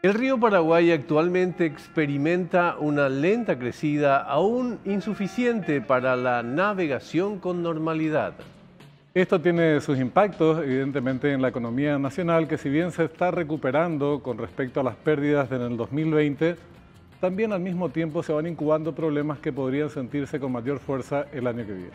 El río Paraguay actualmente experimenta una lenta crecida aún insuficiente para la navegación con normalidad. Esto tiene sus impactos, evidentemente, en la economía nacional, que si bien se está recuperando con respecto a las pérdidas en el 2020, también al mismo tiempo se van incubando problemas que podrían sentirse con mayor fuerza el año que viene.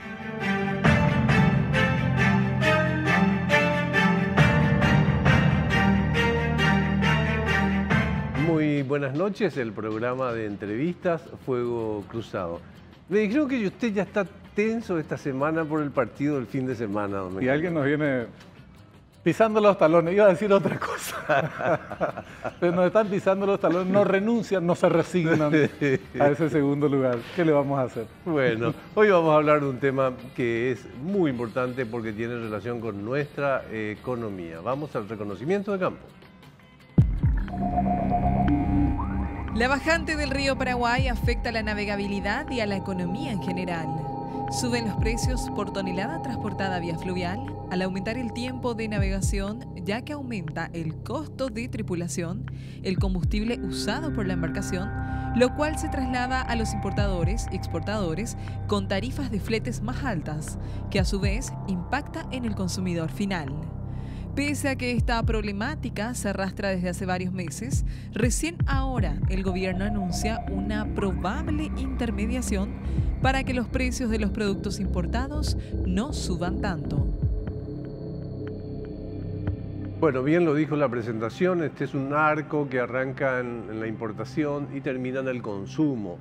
Muy buenas noches, el programa de entrevistas Fuego Cruzado. Me dijeron que usted ya está tenso esta semana por el partido del fin de semana. Don Y Miguel. alguien nos viene pisando los talones, iba a decir otra cosa, pero nos están pisando los talones, no renuncian, no se resignan a ese segundo lugar. ¿Qué le vamos a hacer? Bueno, hoy vamos a hablar de un tema que es muy importante porque tiene relación con nuestra economía. Vamos al reconocimiento de campo. La bajante del río Paraguay afecta a la navegabilidad y a la economía en general. Suben los precios por tonelada transportada vía fluvial al aumentar el tiempo de navegación, ya que aumenta el costo de tripulación, el combustible usado por la embarcación, lo cual se traslada a los importadores y exportadores con tarifas de fletes más altas, que a su vez impacta en el consumidor final. Pese a que esta problemática se arrastra desde hace varios meses, recién ahora el gobierno anuncia una probable intermediación para que los precios de los productos importados no suban tanto. Bueno, bien lo dijo la presentación, este es un arco que arranca en la importación y termina en el consumo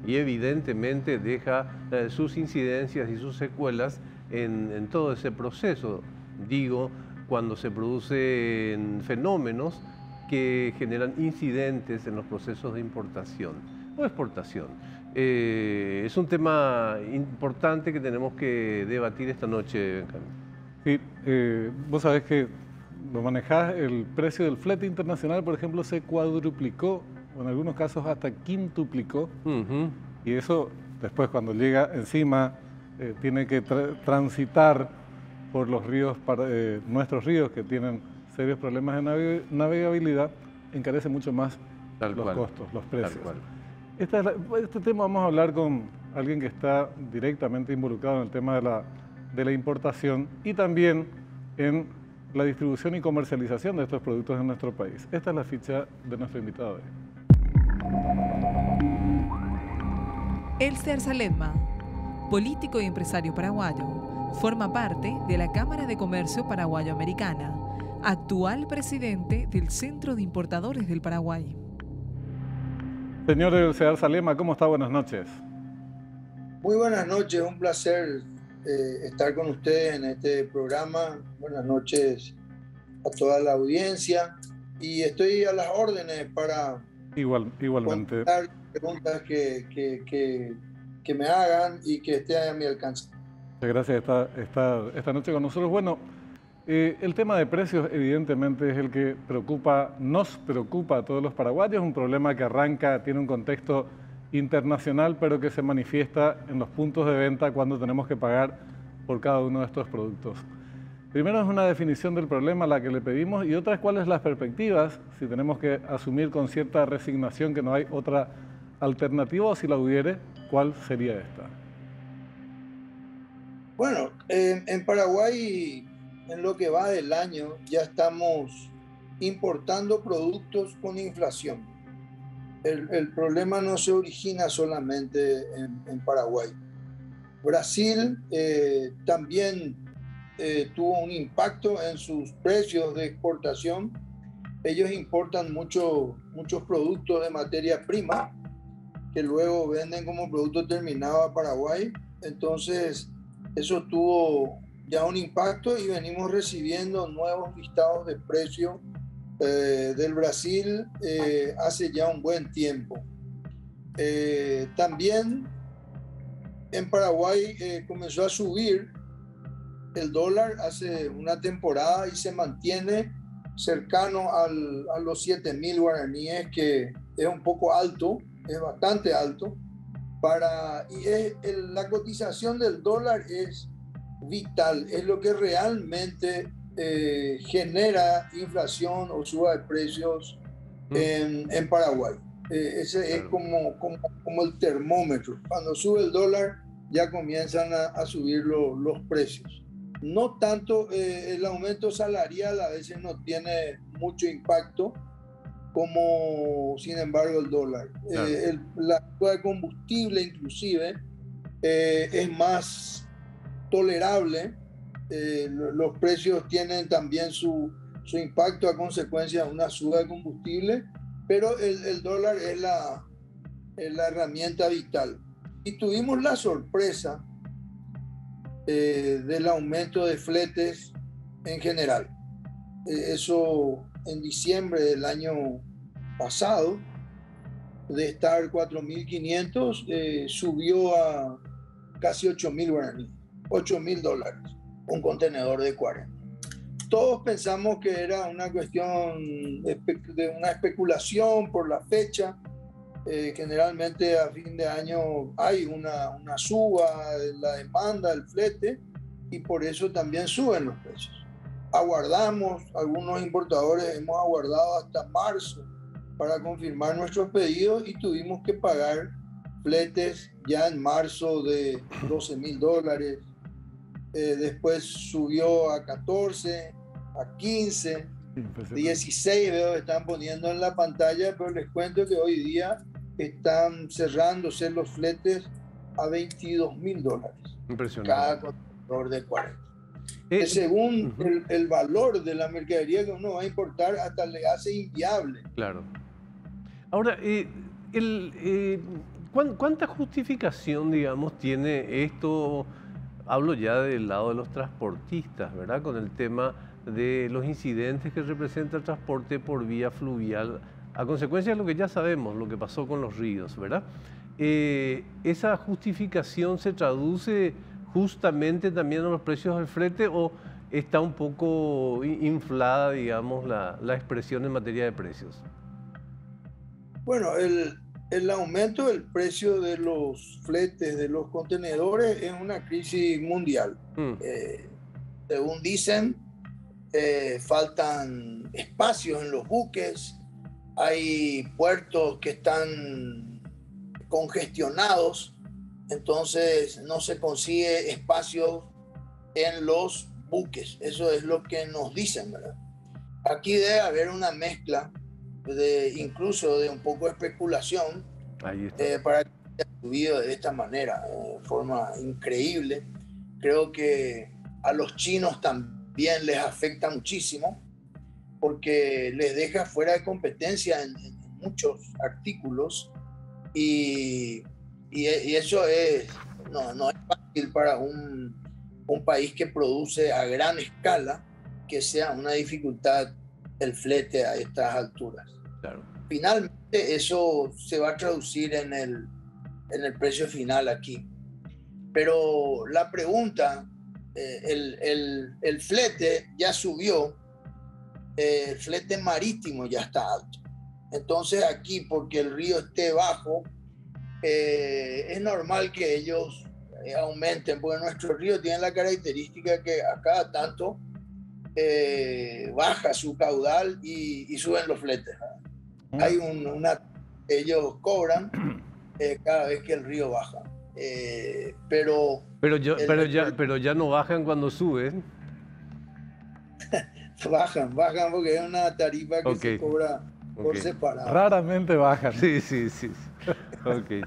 y evidentemente deja sus incidencias y sus secuelas en todo ese proceso. Digo, cuando se producen fenómenos que generan incidentes en los procesos de importación o exportación. Es un tema importante que tenemos que debatir esta noche, Benjamín. Sí, vos sabés que lo manejás, el precio del flete internacional, por ejemplo, se cuadruplicó, o en algunos casos hasta quintuplicó, y eso después cuando llega encima tiene que transitar por los ríos, nuestros ríos que tienen serios problemas de navegabilidad, encarece mucho más los costos, los precios. Este tema vamos a hablar con alguien que está directamente involucrado en el tema de la importación y también en la distribución y comercialización de estos productos en nuestro país. Esta es la ficha de nuestro invitado de hoy. Elster Saledma, político y empresario paraguayo, forma parte de la Cámara de Comercio Paraguayo-Americana, actual presidente del Centro de Importadores del Paraguay. Señor Elster Saledma, ¿cómo está? Buenas noches. Muy buenas noches, un placer estar con ustedes en este programa. Buenas noches a toda la audiencia y estoy a las órdenes para igualmente contestar preguntas que me hagan y que esté a mi alcance. Muchas gracias esta noche con nosotros. Bueno, el tema de precios evidentemente es el que nos preocupa a todos los paraguayos, un problema que arranca, tiene un contexto internacional, pero que se manifiesta en los puntos de venta cuando tenemos que pagar por cada uno de estos productos. Primero es una definición del problema la que le pedimos y otra es cuáles las perspectivas, si tenemos que asumir con cierta resignación que no hay otra alternativa o si la hubiere, ¿cuál sería esta? Bueno, en Paraguay, en lo que va del año, ya estamos importando productos con inflación. El problema no se origina solamente en Paraguay. Brasil también tuvo un impacto en sus precios de exportación. Ellos importan muchos productos de materia prima que luego venden como producto terminado a Paraguay. Entonces, eso tuvo ya un impacto y venimos recibiendo nuevos listados de precios del Brasil hace ya un buen tiempo. También en Paraguay comenzó a subir el dólar hace una temporada y se mantiene cercano a los 7.000 guaraníes, que es un poco alto, es bastante alto. La cotización del dólar es vital, es lo que realmente genera inflación o suba de precios en Paraguay. Ese es como el termómetro. Cuando sube el dólar ya comienzan a subir los precios. No tanto el aumento salarial a veces no tiene mucho impacto como sin embargo el dólar. La ayuda de combustible inclusive es más tolerable. Los precios tienen también su impacto a consecuencia de una suba de combustible, pero el dólar es la herramienta vital. Y tuvimos la sorpresa del aumento de fletes en general. Eso en diciembre del año pasado, de estar 4.500, subió a casi 8.000 guaraníes, $8.000, un contenedor de 40. Todos pensamos que era una cuestión de una especulación por la fecha. Generalmente a fin de año hay una suba en la demanda del flete y por eso también suben los precios. Aguardamos, algunos importadores hemos aguardado hasta marzo para confirmar nuestros pedidos y tuvimos que pagar fletes ya en marzo de $12.000. Después subió a 14, a 15, 16 veo que están poniendo en la pantalla, pero les cuento que hoy día están cerrándose los fletes a $22.000. Impresionante. Cada contenedor de 40. Según el valor de la mercadería que uno va a importar, hasta le hace inviable. Claro. Ahora, ¿cuánta justificación, digamos, tiene esto? Hablo ya del lado de los transportistas, ¿verdad? Con el tema de los incidentes que representa el transporte por vía fluvial, a consecuencia de lo que ya sabemos, lo que pasó con los ríos, ¿verdad? ¿Esa justificación se traduce justamente también en los precios del flete o está un poco inflada, digamos, la expresión en materia de precios? Bueno, el aumento del precio de los fletes, de los contenedores, es una crisis mundial. Según dicen, faltan espacios en los buques, hay puertos que están congestionados, entonces no se consigue espacio en los buques. Eso es lo que nos dicen, ¿verdad? Aquí debe haber una mezcla incluso de un poco de especulación para que haya subido de esta manera, de forma increíble. Creo que a los chinos también les afecta muchísimo porque les deja fuera de competencia en muchos artículos y eso no es fácil para un país que produce a gran escala que sea una dificultad el flete a estas alturas. Claro. Finalmente eso se va a traducir en el precio final aquí. Pero la pregunta, el flete ya subió, el flete marítimo ya está alto. Entonces aquí, porque el río esté bajo, es normal que ellos aumenten, porque nuestro río tiene la característica que a cada tanto baja su caudal y suben los fletes. Hay ellos cobran cada vez que el río baja. Pero ya no bajan cuando suben. bajan porque es una tarifa que se cobra por separado. Raramente bajan. Sí. Okay.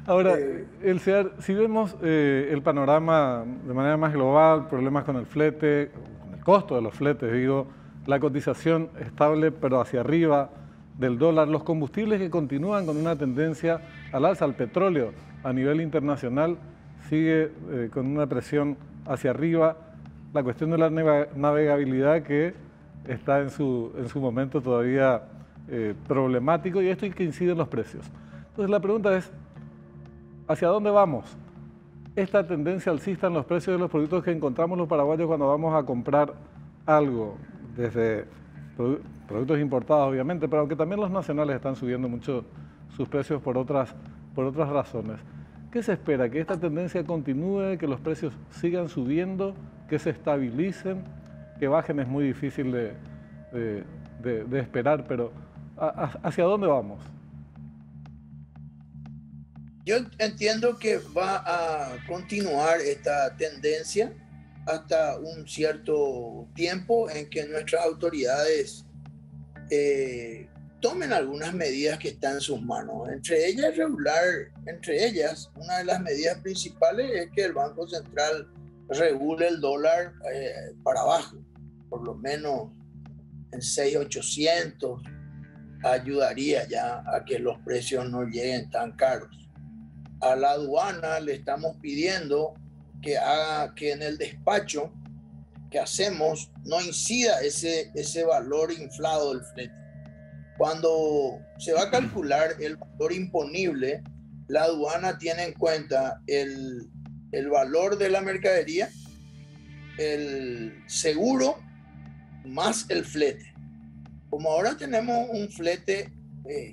Ahora, Elcear, si vemos el panorama de manera más global, problemas con el flete, con el costo de los fletes, digo, la cotización estable pero hacia arriba del dólar, los combustibles que continúan con una tendencia al alza, al petróleo a nivel internacional sigue con una presión hacia arriba, la cuestión de la navegabilidad que está en su momento todavía problemático y esto es que incide en los precios. Entonces la pregunta es, ¿hacia dónde vamos? Esta tendencia alcista en los precios de los productos que encontramos los paraguayos cuando vamos a comprar algo, desde productos importados obviamente, pero aunque también los nacionales están subiendo mucho sus precios por otras razones. ¿Qué se espera? ¿Que esta tendencia continúe, que los precios sigan subiendo, que se estabilicen, que bajen? Es muy difícil de esperar, pero ¿Hacia dónde vamos? Yo entiendo que va a continuar esta tendencia hasta un cierto tiempo en que nuestras autoridades tomen algunas medidas que están en sus manos. Entre ellas, una de las medidas principales es que el Banco Central regule el dólar para abajo, por lo menos en 6.800, ayudaría ya a que los precios no lleguen tan caros. A la aduana le estamos pidiendo que haga que en el despacho que hacemos no incida ese valor inflado del flete. Cuando se va a calcular el valor imponible, la aduana tiene en cuenta el valor de la mercadería, el seguro más el flete. Como ahora tenemos un flete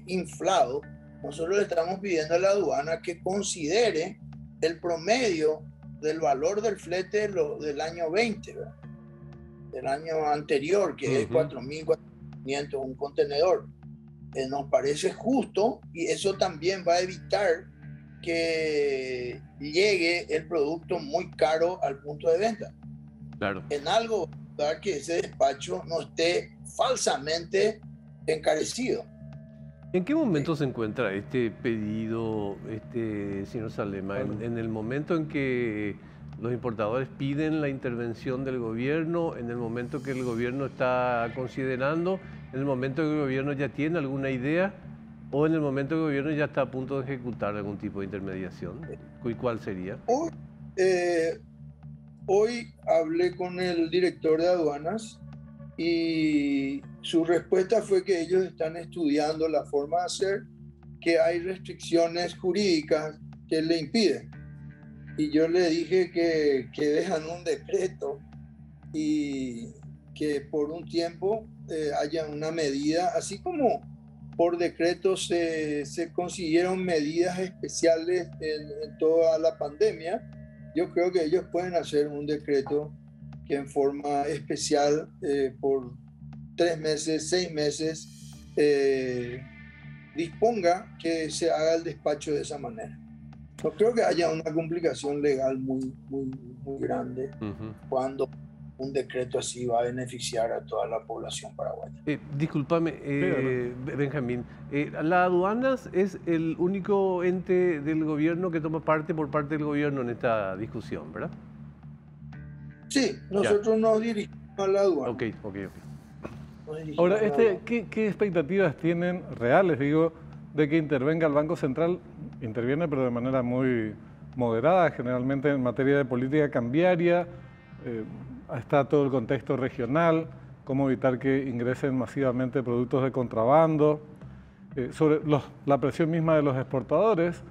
inflado, nosotros le estamos pidiendo a la aduana que considere el promedio del valor del flete del año 20, ¿verdad? Del año anterior, que es 4.400 un contenedor. Nos parece justo y eso también va a evitar que llegue el producto muy caro al punto de venta. Claro. En algo para que ese despacho no esté falsamente encarecido. ¿En qué momento se encuentra este pedido, señor Salema? ¿En el momento en que los importadores piden la intervención del gobierno, en el momento que el gobierno está considerando, en el momento que el gobierno ya tiene alguna idea o en el momento que el gobierno ya está a punto de ejecutar algún tipo de intermediación? ¿Y cuál sería? Hoy hablé con el director de aduanas y su respuesta fue que ellos están estudiando la forma de hacer, que hay restricciones jurídicas que le impiden. Y yo le dije que dejan un decreto y que por un tiempo haya una medida, así como por decreto se consiguieron medidas especiales en toda la pandemia. Yo creo que ellos pueden hacer un decreto que en forma especial por 3 meses, 6 meses, disponga que se haga el despacho de esa manera. No creo que haya una complicación legal muy grande cuando un decreto así va a beneficiar a toda la población paraguaya. Discúlpame, Benjamín, ¿la aduanas es el único ente del gobierno que toma parte por parte del gobierno en esta discusión, verdad? Sí, nosotros nos dirigimos a la aduana. Ok. Ahora, ¿qué expectativas tienen reales, digo, de que intervenga el Banco Central? Interviene, pero de manera muy moderada, generalmente en materia de política cambiaria. Está todo el contexto regional, cómo evitar que ingresen masivamente productos de contrabando, sobre la presión misma de los exportadores,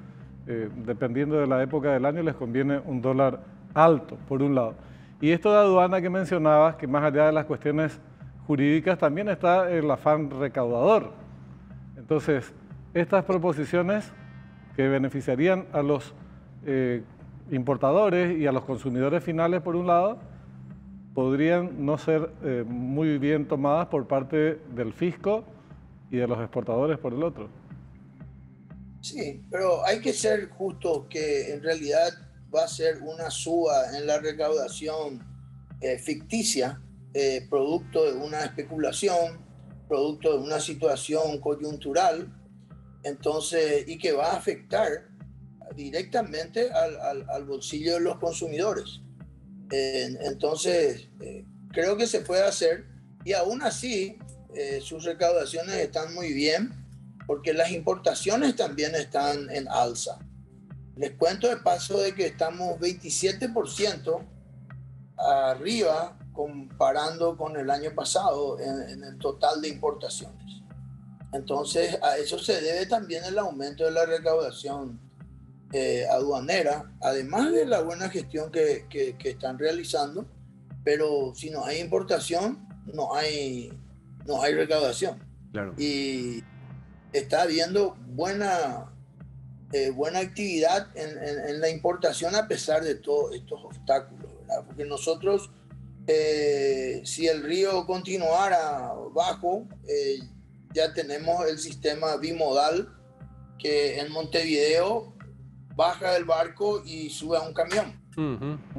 dependiendo de la época del año les conviene un dólar alto, por un lado. Y esto de aduana que mencionabas, que más allá de las cuestiones jurídicas también está el afán recaudador. Entonces, estas proposiciones que beneficiarían a los importadores y a los consumidores finales, por un lado, podrían no ser muy bien tomadas por parte del fisco y de los exportadores por el otro. Sí, pero hay que ser justo que en realidad va a ser una suba en la recaudación ficticia, producto de una especulación, producto de una situación coyuntural, entonces, y que va a afectar directamente al bolsillo de los consumidores. Entonces, creo que se puede hacer y aún así sus recaudaciones están muy bien porque las importaciones también están en alza. Les cuento de paso de que estamos 27% arriba comparando con el año pasado en el total de importaciones. Entonces, a eso se debe también el aumento de la recaudación aduanera, además de la buena gestión que están realizando, pero si no hay importación, no hay recaudación. Claro. Y está habiendo buena actividad en la importación a pesar de todos estos obstáculos, ¿verdad? Porque nosotros, si el río continuara bajo, ya tenemos el sistema bimodal que en Montevideo baja del barco y sube a un camión.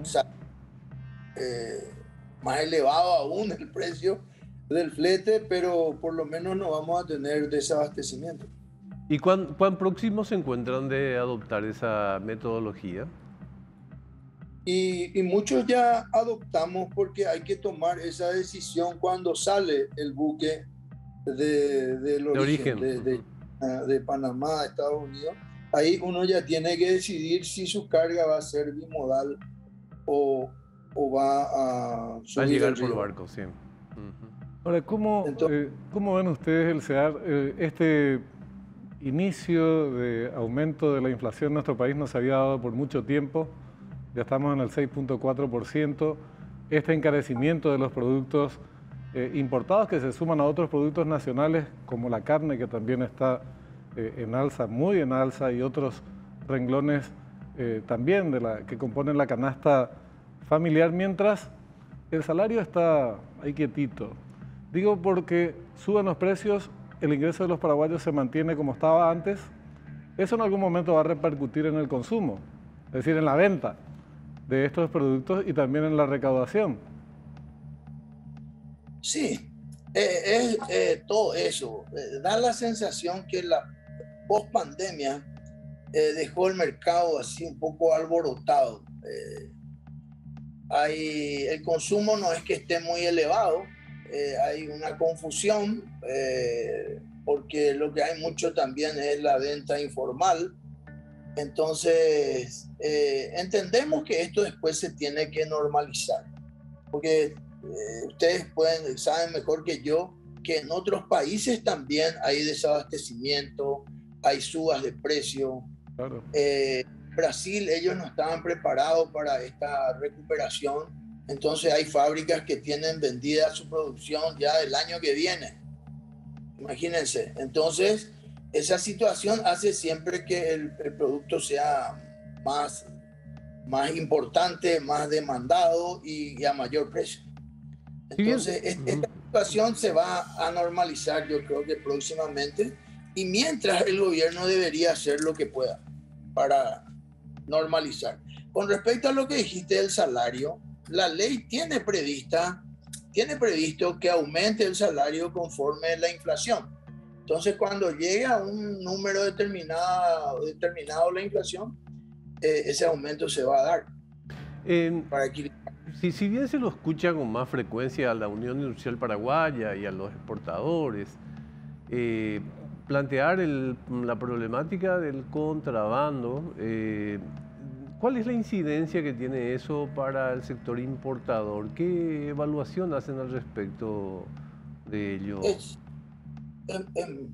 O sea, más elevado aún el precio del flete, pero por lo menos no vamos a tener desabastecimiento. ¿Y cuán próximos se encuentran de adoptar esa metodología? Y muchos ya adoptamos porque hay que tomar esa decisión cuando sale el buque del origen, de Panamá a Estados Unidos. Ahí uno ya tiene que decidir si su carga va a ser bimodal o va a subir llegar por barco, sí. Ahora, ¿cómo ven ustedes el SEAR? Este inicio de aumento de la inflación en nuestro país no se había dado por mucho tiempo. Ya estamos en el 6.4%. Este encarecimiento de los productos importados que se suman a otros productos nacionales, como la carne, que también está en alza, muy en alza, y otros renglones también que componen la canasta familiar, mientras el salario está ahí quietito. Digo porque suben los precios, el ingreso de los paraguayos se mantiene como estaba antes. Eso en algún momento va a repercutir en el consumo, es decir, en la venta de estos productos y también en la recaudación. Sí, todo eso. Da la sensación que la post-pandemia dejó el mercado así un poco alborotado. El consumo no es que esté muy elevado, hay una confusión porque lo que hay mucho también es la venta informal. Entonces, entendemos que esto después se tiene que normalizar, porque ustedes saben mejor que yo que en otros países también hay desabastecimiento, hay subas de precio. Claro. Brasil, ellos no estaban preparados para esta recuperación, entonces hay fábricas que tienen vendida su producción ya el año que viene. Imagínense, entonces esa situación hace siempre que el producto sea más importante, más demandado y a mayor precio. Entonces, esta situación se va a normalizar, yo creo que próximamente, y mientras el gobierno debería hacer lo que pueda para normalizar. Con respecto a lo que dijiste del salario, la ley tiene previsto que aumente el salario conforme la inflación. Entonces, cuando llegue a un número determinado la inflación, ese aumento se va a dar. Para equilibrar. Si bien se lo escucha con más frecuencia a la Unión Industrial Paraguaya y a los exportadores, plantear la problemática del contrabando, ¿cuál es la incidencia que tiene eso para el sector importador? ¿Qué evaluación hacen al respecto de ello? Es de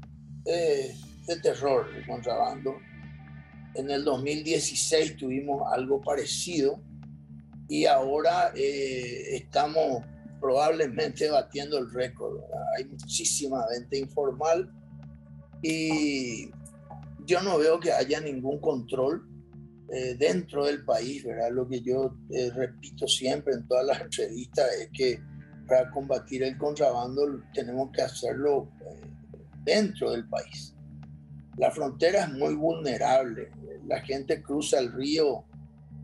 terror el contrabando. En el 2016 tuvimos algo parecido y ahora estamos probablemente batiendo el récord. Hay muchísima venta informal y yo no veo que haya ningún control dentro del país, ¿verdad? Lo que yo repito siempre en todas las entrevistas es que para combatir el contrabando tenemos que hacerlo dentro del país. La frontera es muy vulnerable. La gente cruza el río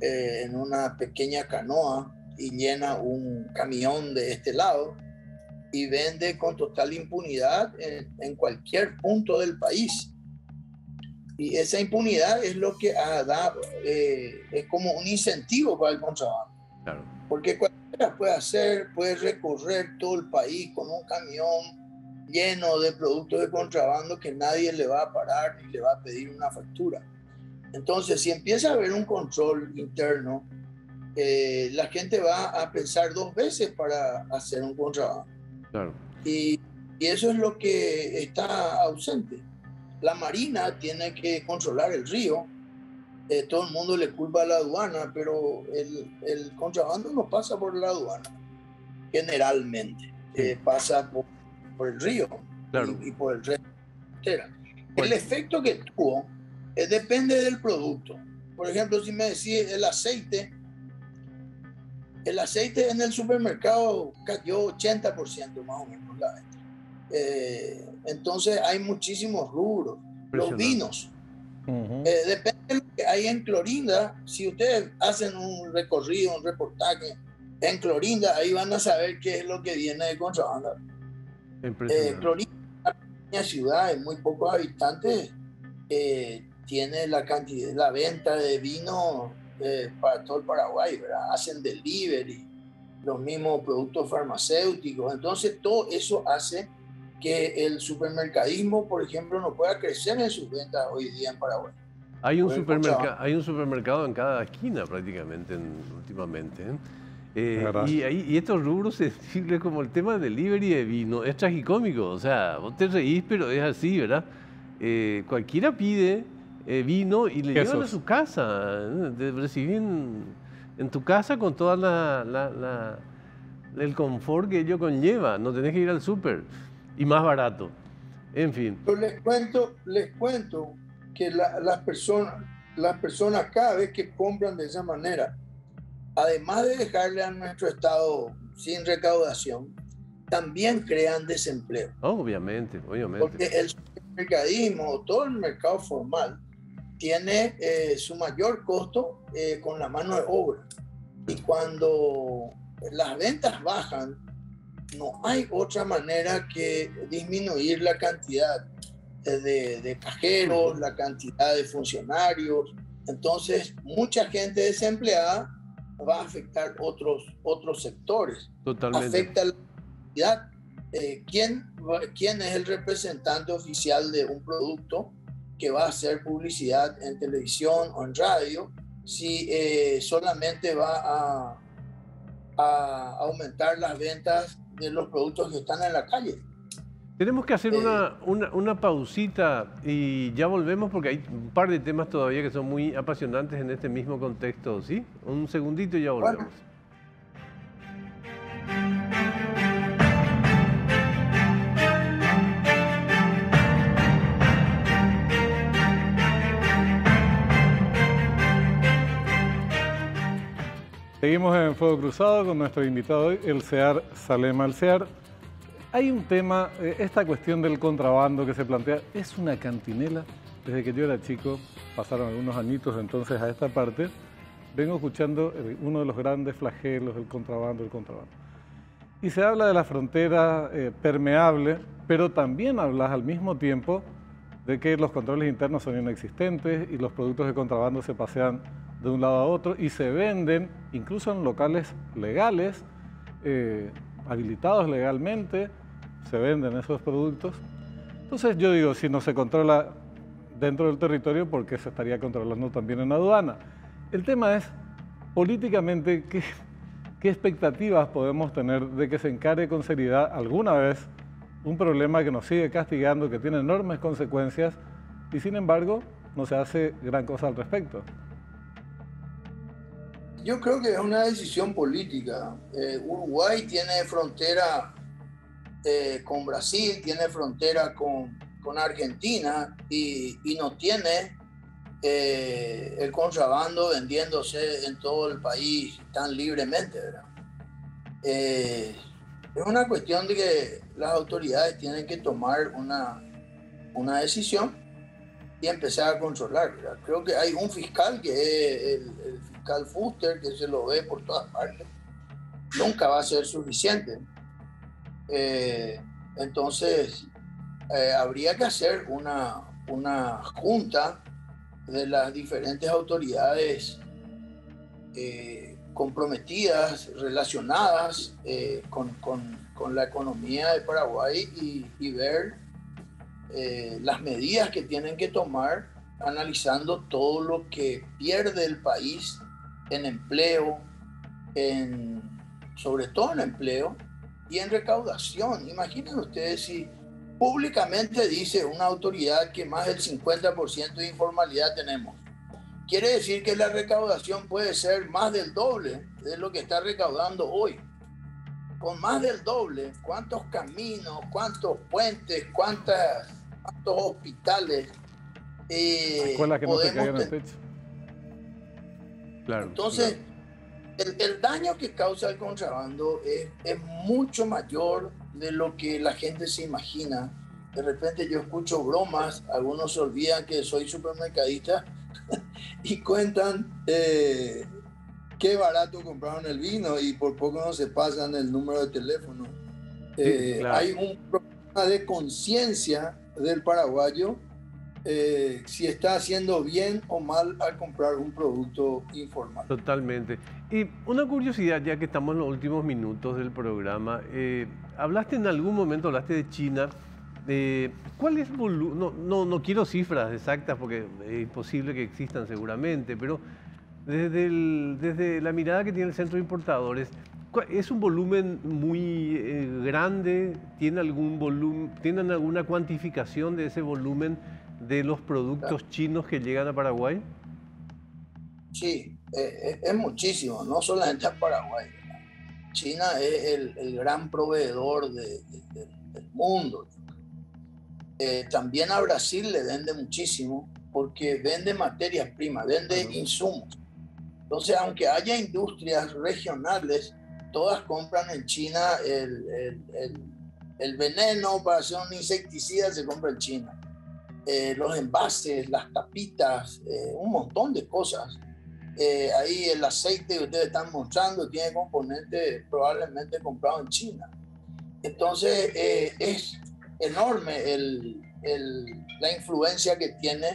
en una pequeña canoa y llena un camión de este lado y vende con total impunidad en cualquier punto del país. Y esa impunidad es lo que es como un incentivo para el contrabando. Claro. Porque cualquiera puede recorrer todo el país con un camión lleno de productos de contrabando que nadie le va a parar ni le va a pedir una factura. Entonces, si empieza a haber un control interno, la gente va a pensar dos veces para hacer un contrabando. Claro. Y eso es lo que está ausente. La Marina tiene que controlar el río. Todo el mundo le culpa a la aduana, pero el contrabando no pasa por la aduana, generalmente. Pasa por el río. Claro. y por el río. El efecto que tuvo depende del producto. Por ejemplo, si me decís el aceite en el supermercado cayó 80% más o menos la venta. Entonces hay muchísimos rubros. Los vinos. Depende de lo que hay en Clorinda. Si ustedes hacen un recorrido, un reportaje en Clorinda, ahí van a saber qué es lo que viene de contrabando. Clorinda, una pequeña ciudad de muy pocos habitantes, tiene la venta de vino para todo el Paraguay, ¿verdad? Hacen delivery, los mismos productos farmacéuticos. Entonces todo eso hace que el supermercadismo, por ejemplo, no pueda crecer en sus ventas hoy día en Paraguay. Hay un supermercado en cada esquina prácticamente últimamente. Y estos rubros sensibles como el tema del delivery de vino es tragicómico. O sea, vos te reís, pero es así, ¿verdad? Cualquiera pide vino y le llevan a su casa. Te reciben en tu casa con toda el confort que ello conlleva. No tenés que ir al súper. Y más barato. En fin. Pero les cuento que las personas cada vez que compran de esa manera, además de dejarle a nuestro Estado sin recaudación, también crean desempleo. Obviamente. Porque el mercadismo, todo el mercado formal, tiene su mayor costo con la mano de obra. Y cuando las ventas bajan, no hay otra manera que disminuir la cantidad de cajeros, la cantidad de funcionarios. Entonces, mucha gente desempleada va a afectar otros sectores. Totalmente. Afecta la actividad. ¿Quién es el representante oficial de un producto que va a hacer publicidad en televisión o en radio si solamente va a aumentar las ventas de los productos que están en la calle? Tenemos que hacer una pausita y ya volvemos porque hay un par de temas todavía que son muy apasionantes en este mismo contexto, ¿sí? Un segundito y ya volvemos. Bueno. Seguimos en Fuego Cruzado con nuestro invitado hoy, el SEAR Salem Alcear. Hay un tema, esta cuestión del contrabando que se plantea, es una cantinela. Desde que yo era chico, pasaron algunos añitos entonces a esta parte, vengo escuchando uno de los grandes flagelos del contrabando, Y se habla de la frontera permeable, pero también hablas al mismo tiempo de que los controles internos son inexistentes y los productos de contrabando se pasean de un lado a otro y se venden incluso en locales legales, habilitados legalmente, se venden esos productos. Entonces yo digo, si no se controla dentro del territorio, ¿por qué se estaría controlando también en aduana? El tema es, políticamente, ¿qué expectativas podemos tener de que se encare con seriedad alguna vez un problema que nos sigue castigando, que tiene enormes consecuencias y sin embargo no se hace gran cosa al respecto? Yo creo que es una decisión política. Uruguay tiene frontera con Brasil, tiene frontera con Argentina y no tiene el contrabando vendiéndose en todo el país tan libremente, ¿verdad? Es una cuestión de que las autoridades tienen que tomar una decisión y empezar a controlar, ¿verdad? Creo que hay un fiscal que es el fiscal Fuster, que se lo ve por todas partes. Nunca va a ser suficiente. Entonces, habría que hacer una junta de las diferentes autoridades comprometidas, relacionadas con la economía de Paraguay y ver las medidas que tienen que tomar, analizando todo lo que pierde el país en empleo, sobre todo en empleo y en recaudación. Imaginen ustedes si públicamente dice una autoridad que más del 50% de informalidad tenemos. Quiere decir que la recaudación puede ser más del doble de lo que está recaudando hoy. Con más del doble, ¿cuántos caminos, cuántos puentes, cuántos hospitales escuelas que no se caigan al techo? Claro, entonces, claro. El daño que causa el contrabando es mucho mayor de lo que la gente se imagina. De repente yo escucho bromas, algunos se olvidan que soy supermercadista y cuentan qué barato compraron el vino y por poco no se pasan el número de teléfono. Claro. Hay un problema de conciencia del paraguayo si está haciendo bien o mal al comprar un producto informal. Totalmente. Y una curiosidad, ya que estamos en los últimos minutos del programa, hablaste en algún momento, hablaste de China. ¿Cuál es el volumen? No quiero cifras exactas porque es imposible que existan seguramente, pero desde la mirada que tiene el Centro de Importadores, ¿es un volumen muy grande? ¿Tienen alguna cuantificación de ese volumen de los productos chinos que llegan a Paraguay? Sí, es muchísimo, no solamente a Paraguay. China es el gran proveedor del mundo. También a Brasil le vende muchísimo porque vende materias primas, vende insumos. Entonces, aunque haya industrias regionales, todas compran en China el veneno para hacer un insecticida, se compra en China. Los envases, las tapitas, un montón de cosas. Ahí el aceite que ustedes están mostrando tiene componentes probablemente comprados en China. Entonces, es enorme la influencia que tiene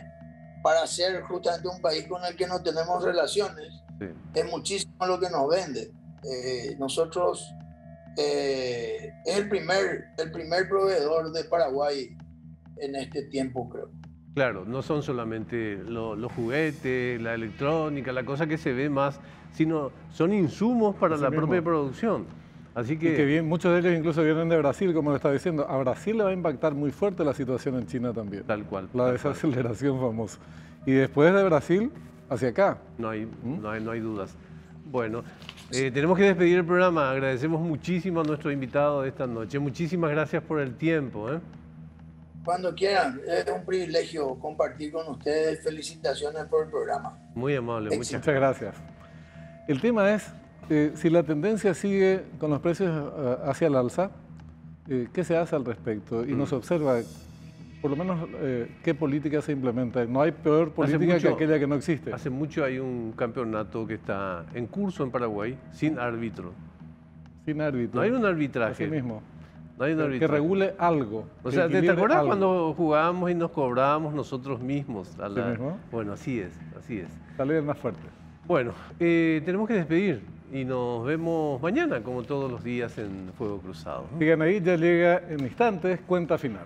para ser justamente un país con el que no tenemos relaciones. Sí. Es muchísimo lo que nos vende. Nosotros es el primer proveedor de Paraguay en este tiempo, creo. Claro, no son solamente los juguetes, la electrónica, la cosa que se ve más, sino son insumos para la propia producción. Así que, y que bien, muchos de ellos incluso vienen de Brasil, como lo está diciendo. A Brasil le va a impactar muy fuerte la situación en China también. Tal cual. La desaceleración famosa. Y después de Brasil, hacia acá. No hay dudas. Bueno, tenemos que despedir el programa. Agradecemos muchísimo a nuestro invitado de esta noche. Muchísimas gracias por el tiempo. Cuando quieran, es un privilegio compartir con ustedes. Felicitaciones por el programa. Muy amable. Muchas gracias. El tema es, si la tendencia sigue con los precios hacia el alza, ¿qué se hace al respecto? Y nos observa, por lo menos, qué política se implementa. No hay peor política que aquella que no existe. Hace mucho hay un campeonato que está en curso en Paraguay sin árbitro. Sin árbitro. No hay un arbitraje. Así mismo. No hay un arbitraje. Que regule algo. O sea, ¿te acuerdas cuando jugábamos y nos cobrábamos nosotros mismos? ¿Sí mismo? Bueno, así es. Salir más fuerte. Bueno, tenemos que despedir y nos vemos mañana, como todos los días en Fuego Cruzado. Sigan ahí, ya llega en instantes, cuenta final.